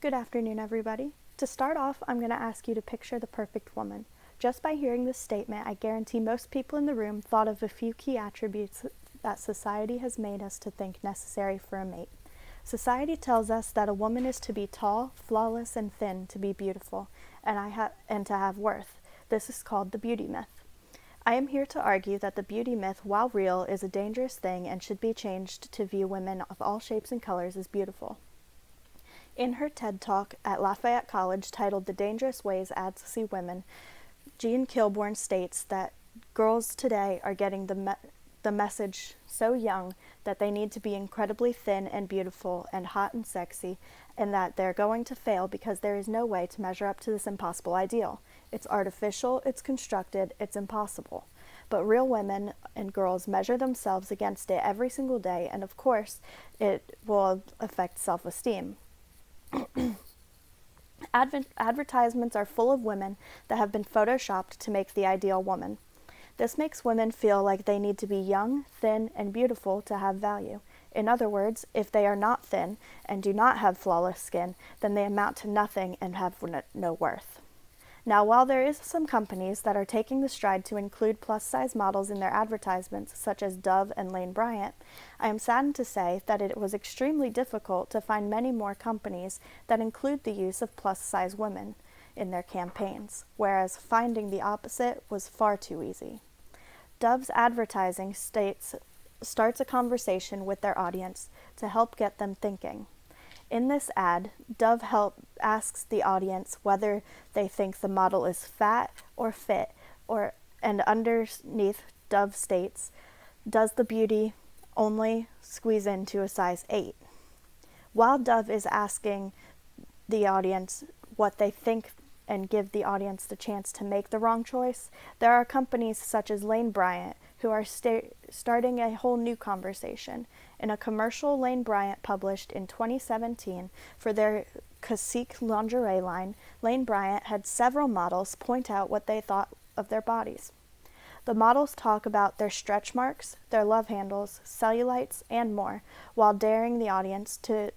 Good afternoon, everybody. To start off, I'm going to ask you to picture the perfect woman. Just by hearing this statement, I guarantee most people in the room thought of a few key attributes that society has made us to think necessary for a mate. Society tells us that a woman is to be tall, flawless, and thin to be beautiful, and to have worth. This is called the beauty myth. I am here to argue that the beauty myth, while real, is a dangerous thing and should be changed to view women of all shapes and colors as beautiful. In her TED Talk at Lafayette College titled The Dangerous Ways Ads See Women, Jean Kilbourne states that girls today are getting the message so young that they need to be incredibly thin and beautiful and hot and sexy, and that they're going to fail because there is no way to measure up to this impossible ideal. It's artificial, it's constructed, it's impossible. But real women and girls measure themselves against it every single day, and of course, it will affect self-esteem. Advertisements are full of women that have been photoshopped to make the ideal woman. This makes women feel like they need to be young, thin, and beautiful to have value. In other words, if they are not thin and do not have flawless skin, then they amount to nothing and have no worth. Now, while there is some companies that are taking the stride to include plus-size models in their advertisements, such as Dove and Lane Bryant, I am saddened to say that it was extremely difficult to find many more companies that include the use of plus-size women in their campaigns, whereas finding the opposite was far too easy. Dove's advertising starts a conversation with their audience to help get them thinking. In this ad, Dove asks the audience whether they think the model is fat or fit, and underneath Dove states, does the beauty only squeeze into a size 8? While Dove is asking the audience what they think and give the audience the chance to make the wrong choice, there are companies such as Lane Bryant who are starting a whole new conversation. In a commercial Lane Bryant published in 2017 for their Cacique lingerie line, Lane Bryant had several models point out what they thought of their bodies. The models talk about their stretch marks, their love handles, cellulites, and more, while daring the audience to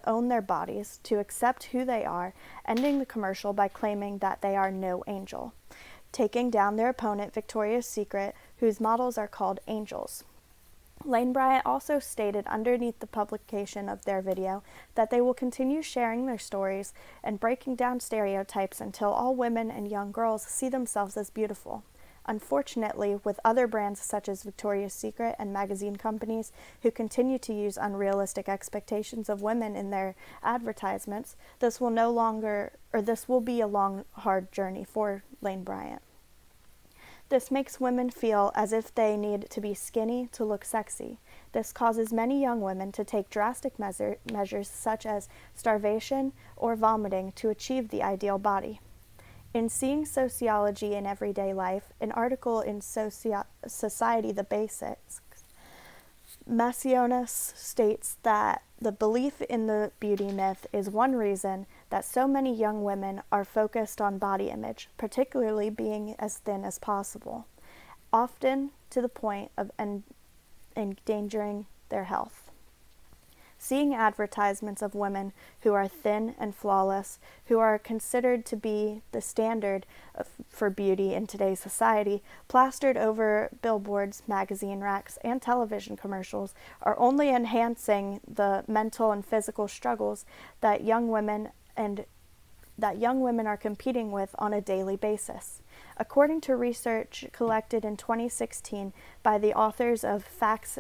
own their bodies, to accept who they are, ending the commercial by claiming that they are no angel, taking down their opponent Victoria's Secret, whose models are called angels. Lane Bryant also stated underneath the publication of their video that they will continue sharing their stories and breaking down stereotypes until all women and young girls see themselves as beautiful. Unfortunately, with other brands such as Victoria's Secret and magazine companies who continue to use unrealistic expectations of women in their advertisements, this will be a long, hard journey for Lane Bryant. This makes women feel as if they need to be skinny to look sexy. This causes many young women to take drastic measures such as starvation or vomiting to achieve the ideal body. In Seeing Sociology in Everyday Life, an article in Society the Basics, Massionis states that the belief in the beauty myth is one reason that so many young women are focused on body image, particularly being as thin as possible, often to the point of endangering their health. Seeing advertisements of women who are thin and flawless, who are considered to be the standard for beauty in today's society, plastered over billboards, magazine racks, and television commercials, are only enhancing the mental and physical struggles that young women are competing with on a daily basis. According to research collected in 2016 by the authors of Facts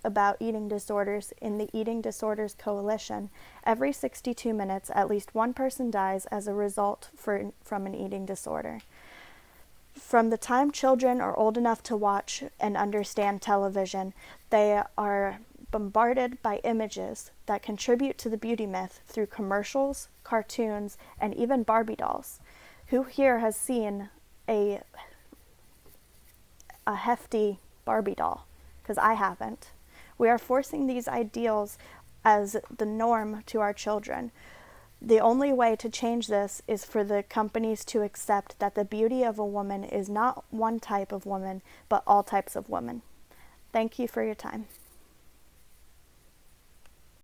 About Eating Disorders in the Eating Disorders Coalition, every 62 minutes at least one person dies as a result from an eating disorder. From the time children are old enough to watch and understand television, they are bombarded by images that contribute to the beauty myth through commercials, cartoons, and even Barbie dolls. Who here has seen a hefty Barbie doll? Because I haven't. We are forcing these ideals as the norm to our children. The only way to change this is for the companies to accept that the beauty of a woman is not one type of woman, but all types of women. Thank you for your time.